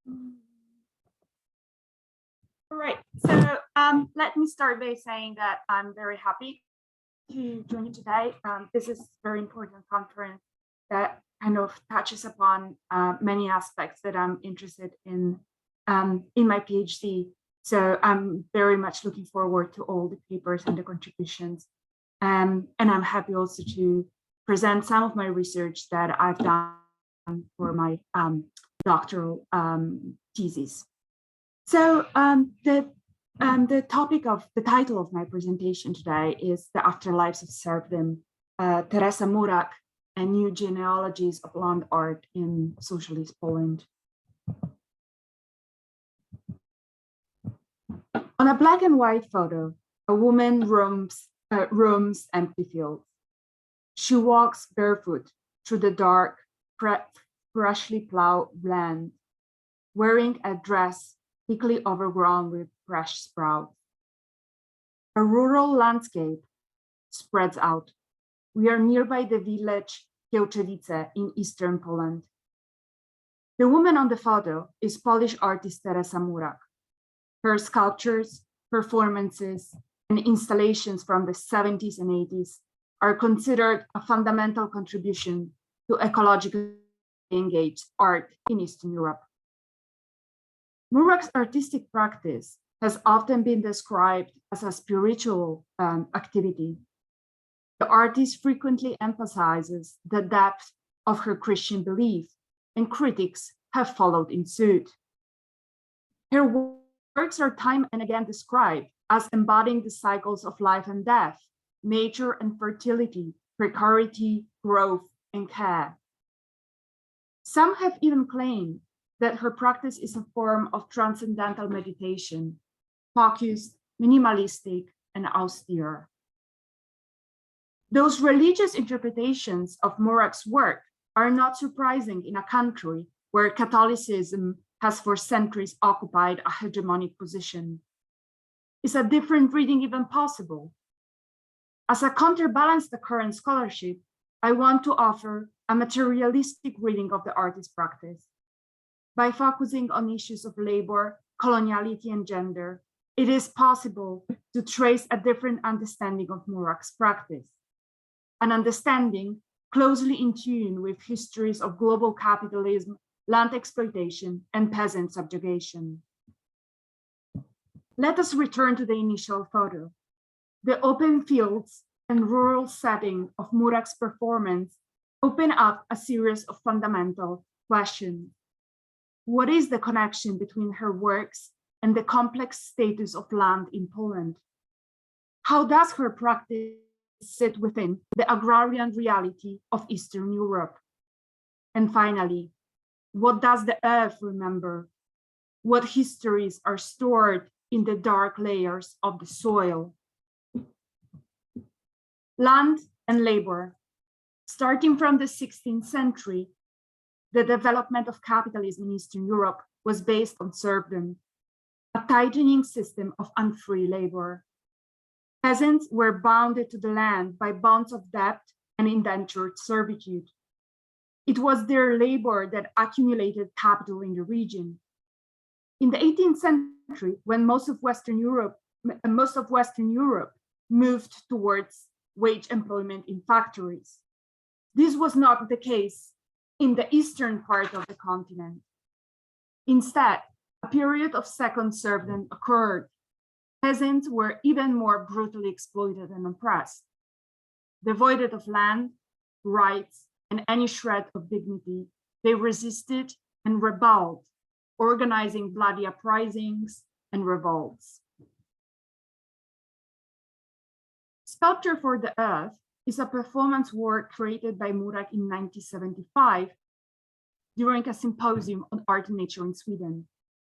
All right, so let me start by saying that I'm very happy to join you today. This is a very important conference that kind of touches upon many aspects that I'm interested in my PhD. So I'm very much looking forward to all the papers and the contributions. And I'm happy also to present some of my research that I've done for my doctoral thesis. So the topic of the title of my presentation today is The Afterlives of Serfdom, Teresa Murak and New Genealogies of Land Art in Socialist Poland. On a black and white photo, a woman roams empty fields. She walks barefoot through the dark, freshly plowed land, wearing a dress thickly overgrown with fresh sprouts. A rural landscape spreads out. We are nearby the village Kiełczewice in eastern Poland. The woman on the photo is Polish artist Teresa Murak. Her sculptures, performances, and installations from the 70s and 80s are considered a fundamental contribution to ecologically engaged art in Eastern Europe. Murak's artistic practice has often been described as a spiritual activity. The artist frequently emphasizes the depth of her Christian belief, and critics have followed in suit. Her works are time and again described as embodying the cycles of life and death, nature and fertility, precarity, growth, and care. Some have even claimed that her practice is a form of transcendental meditation, focused, minimalistic, and austere. Those religious interpretations of Murak's work are not surprising in a country where Catholicism has for centuries occupied a hegemonic position. Is a different reading even possible? As a counterbalance to current scholarship, I want to offer a materialistic reading of the artist's practice. By focusing on issues of labor, coloniality, and gender, it is possible to trace a different understanding of Murak's practice, an understanding closely in tune with histories of global capitalism, land exploitation, and peasant subjugation. Let us return to the initial photo. The open fields and rural setting of Murak's performance open up a series of fundamental questions. What is the connection between her works and the complex status of land in Poland? How does her practice sit within the agrarian reality of Eastern Europe? And finally, what does the earth remember? What histories are stored in the dark layers of the soil? Land and labor. Starting from the 16th century, the development of capitalism in Eastern Europe was based on serfdom, a tightening system of unfree labor. Peasants were bounded to the land by bonds of debt and indentured servitude. It was their labor that accumulated capital in the region. In the 18th century, when most of Western Europe moved towards wage employment in factories, this was not the case in the eastern part of the continent. Instead, a period of second serfdom occurred. Peasants were even more brutally exploited and oppressed. Devoid of land, rights, and any shred of dignity, they resisted and rebelled, organizing bloody uprisings and revolts. Sculpture for the Earth is a performance work created by Murak in 1975 during a symposium on art and nature in Sweden.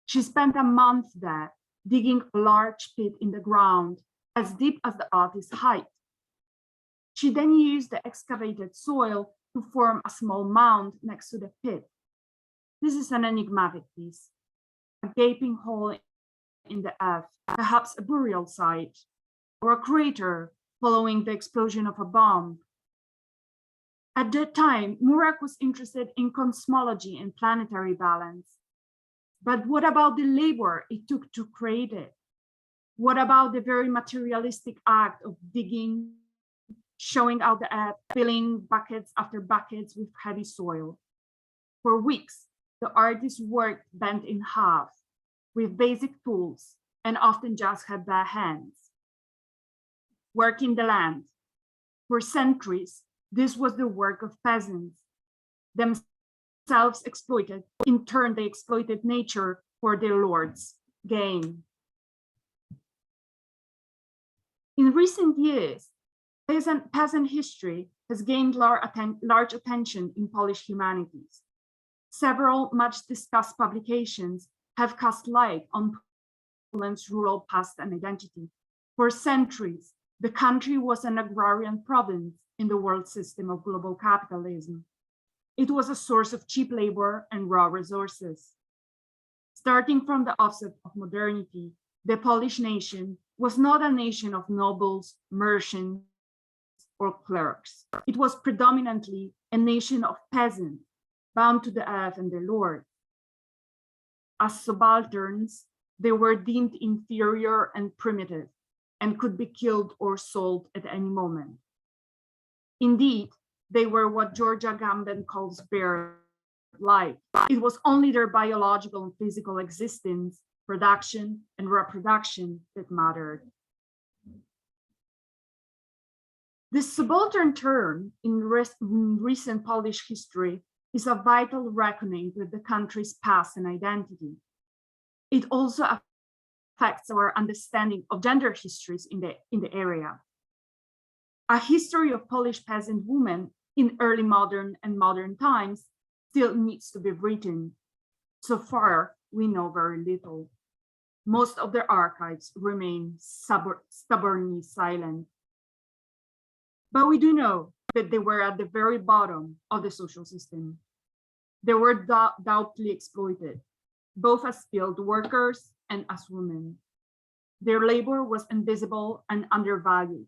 She spent a month there digging a large pit in the ground as deep as the artist's height. She then used the excavated soil to form a small mound next to the pit. This is an enigmatic piece, a gaping hole in the earth, perhaps a burial site, or a crater following the explosion of a bomb. At that time, Murak was interested in cosmology and planetary balance. But what about the labor it took to create it? What about the very materialistic act of digging, showing out the earth, filling buckets after buckets with heavy soil? For weeks, the artists worked bent in half with basic tools and often just had bare hands. Working the land. For centuries, this was the work of peasants, themselves exploited. In turn, they exploited nature for their lords' gain. In recent years, peasant history has gained large attention in Polish humanities. Several much discussed publications have cast light on Poland's rural past and identity. For centuries, the country was an agrarian province in the world system of global capitalism. It was a source of cheap labor and raw resources. Starting from the offset of modernity, the Polish nation was not a nation of nobles, merchants, or clerks. It was predominantly a nation of peasants, bound to the earth and their lord. As subalterns, they were deemed inferior and primitive, and could be killed or sold at any moment. Indeed, they were what George Agamben calls bare life. It was only their biological and physical existence, production and reproduction that mattered. This subaltern term in recent Polish history is a vital reckoning with the country's past and identity. It also affects our understanding of gender histories in the area. A history of Polish peasant women in early modern and modern times still needs to be written. So far, we know very little. Most of their archives remain stubbornly silent. But we do know that they were at the very bottom of the social system. They were doubtfully exploited, both as skilled workers and as women. Their labor was invisible and undervalued.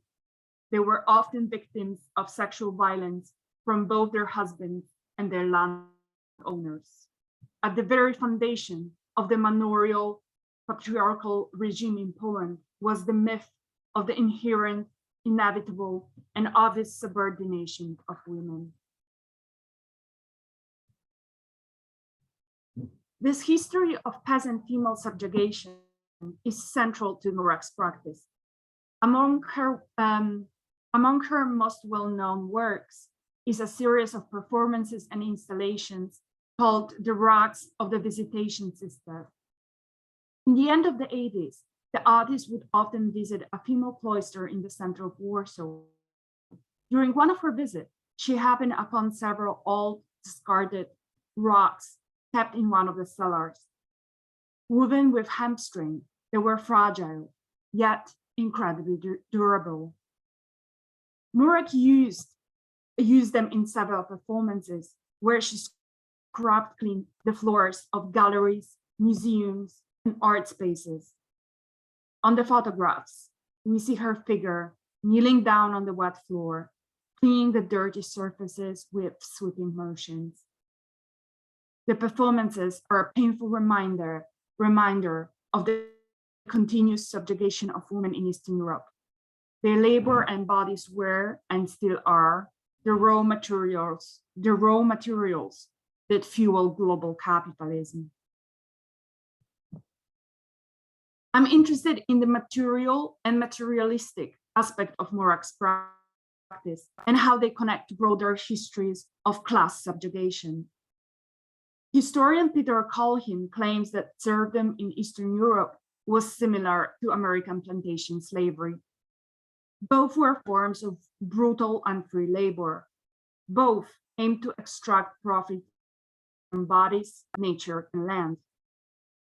They were often victims of sexual violence from both their husbands and their landowners. At the very foundation of the manorial patriarchal regime in Poland was the myth of the inherent, inevitable, and obvious subordination of women. This history of peasant female subjugation is central to Murak's practice. Among her most well-known works is a series of performances and installations called The Rags of the Visitation Sister. In the end of the 80s, the artist would often visit a female cloister in the center of Warsaw. During one of her visits, she happened upon several old, discarded rugs kept in one of the cellars. Woven with hemstring, they were fragile, yet incredibly durable. Murak used them in several performances where she scrubbed clean the floors of galleries, museums, and art spaces. On the photographs, we see her figure kneeling down on the wet floor, cleaning the dirty surfaces with sweeping motions. The performances are a painful reminder of the continuous subjugation of women in Eastern Europe. Their labor and bodies were, and still are, the raw materials that fuel global capitalism. I'm interested in the material and materialistic aspect of Murak's practice and how they connect to broader histories of class subjugation. Historian Peter Colhin claims that serfdom in Eastern Europe was similar to American plantation slavery. Both were forms of brutal and free labor. Both aimed to extract profit from bodies, nature, and land.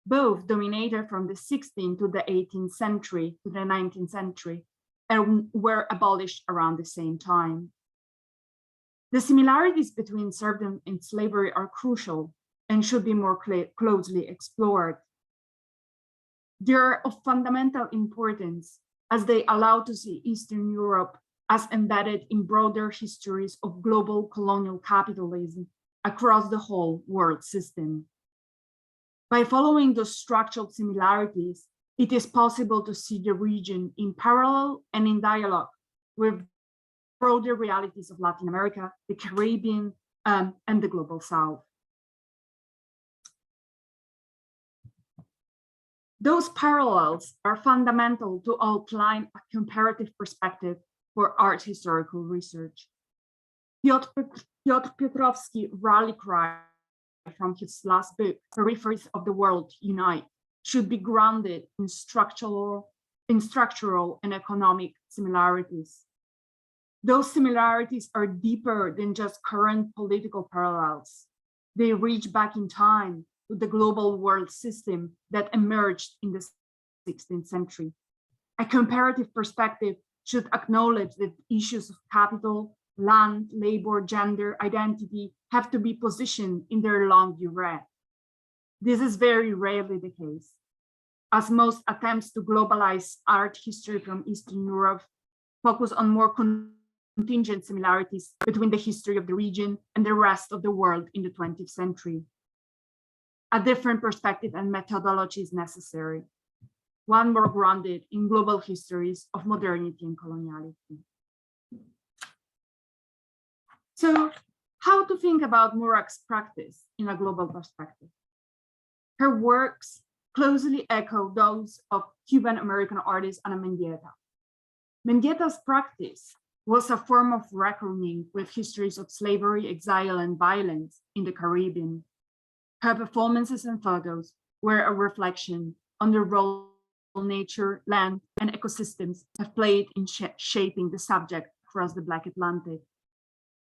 Both dominated from the 16th to the 18th century to the 19th century and were abolished around the same time. The similarities between serfdom and slavery are crucial and should be more closely explored. They are of fundamental importance as they allow to see Eastern Europe as embedded in broader histories of global colonial capitalism across the whole world system. By following those structural similarities, it is possible to see the region in parallel and in dialogue with broader realities of Latin America, the Caribbean, and the global South. Those parallels are fundamental to outline a comparative perspective for art historical research. Piotr Piotrowski's rally cry from his last book, Peripheries of the World Unite, should be grounded in structural and economic similarities. Those similarities are deeper than just current political parallels. They reach back in time to the global world system that emerged in the 16th century. A comparative perspective should acknowledge that issues of capital, land, labor, gender, identity have to be positioned in their long durée. This is very rarely the case, as most attempts to globalize art history from Eastern Europe focus on more contingent similarities between the history of the region and the rest of the world in the 20th century. A different perspective and methodology is necessary, one more grounded in global histories of modernity and coloniality. So, how to think about Murak's practice in a global perspective? Her works closely echo those of Cuban-American artist Ana Mendieta. Mendieta's practice was a form of reckoning with histories of slavery, exile, and violence in the Caribbean. Her performances and photos were a reflection on the role nature, land, and ecosystems have played in shaping the subject across the Black Atlantic.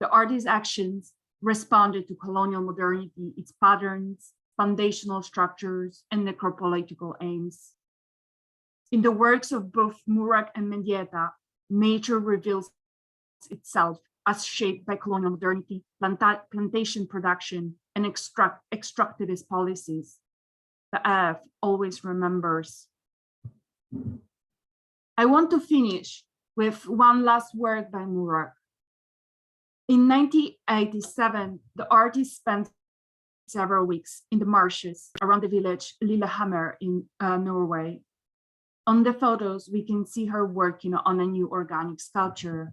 The artist's actions responded to colonial modernity, its patterns, foundational structures, and necropolitical aims. In the works of both Murak and Mendieta, nature reveals itself as shaped by colonial modernity, plantation production, and extractivist policies. The earth always remembers. I want to finish with one last word by Murak. In 1987, the artist spent several weeks in the marshes around the village Lillehammer in Norway. On the photos, we can see her working on a new organic sculpture.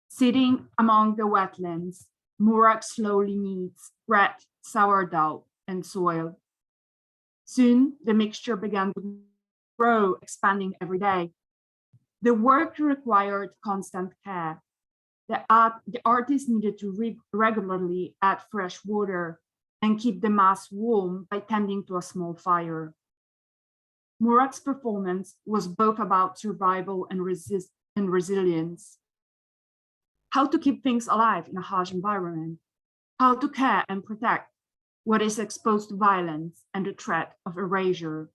Sitting among the wetlands, Murak slowly kneads bread, sourdough, and soil. Soon, the mixture began to grow, expanding every day. The work required constant care. The artist needed to regularly add fresh water and keep the mass warm by tending to a small fire. Murak's performance was both about survival and resilience. How to keep things alive in a harsh environment, how to care and protect what is exposed to violence and the threat of erasure.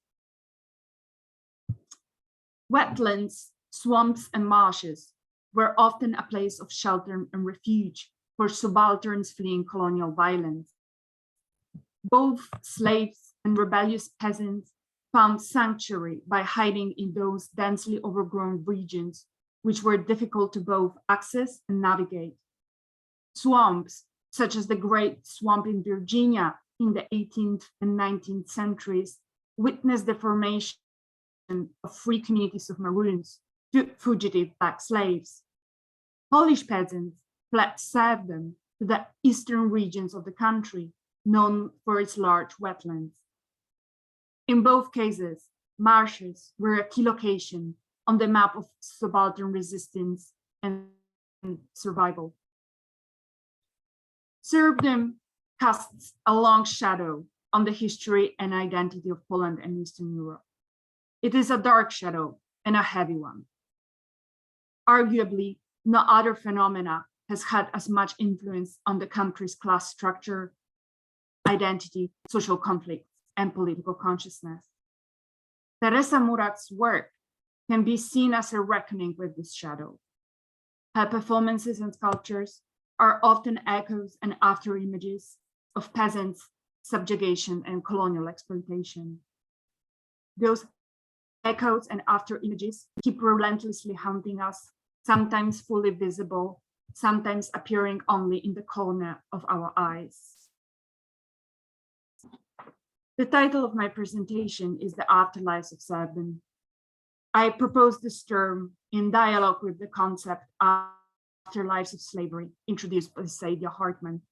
Wetlands, swamps, and marshes were often a place of shelter and refuge for subalterns fleeing colonial violence. Both slaves and rebellious peasants found sanctuary by hiding in those densely overgrown regions, which were difficult to both access and navigate. Swamps, such as the Great Swamp in Virginia in the 18th and 19th centuries, witnessed the formation of free communities of Maroons, fugitive Black slaves. Polish peasants fled serfdom to the eastern regions of the country, known for its large wetlands. In both cases, marshes were a key location on the map of subaltern resistance and survival. Serfdom casts a long shadow on the history and identity of Poland and Eastern Europe. It is a dark shadow and a heavy one. Arguably, no other phenomena has had as much influence on the country's class structure, identity, social conflicts, and political consciousness. Teresa Murak's work can be seen as a reckoning with this shadow. Her performances and sculptures are often echoes and after images of peasants' subjugation and colonial exploitation. Those echoes and after images keep relentlessly haunting us, sometimes fully visible, sometimes appearing only in the corner of our eyes. The title of my presentation is The Afterlives of Serfdom. I propose this term in dialogue with the concept Afterlives of Slavery, introduced by Saidia Hartman.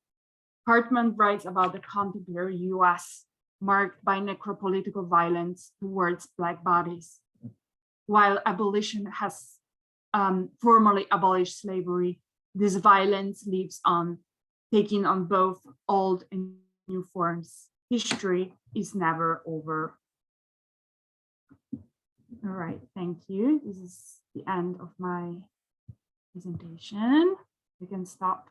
Hartman writes about the contemporary US marked by necropolitical violence towards Black bodies. While abolition has formally abolished slavery, this violence lives on, taking on both old and new forms. History is never over. All right, thank you. This is the end of my presentation. We can stop.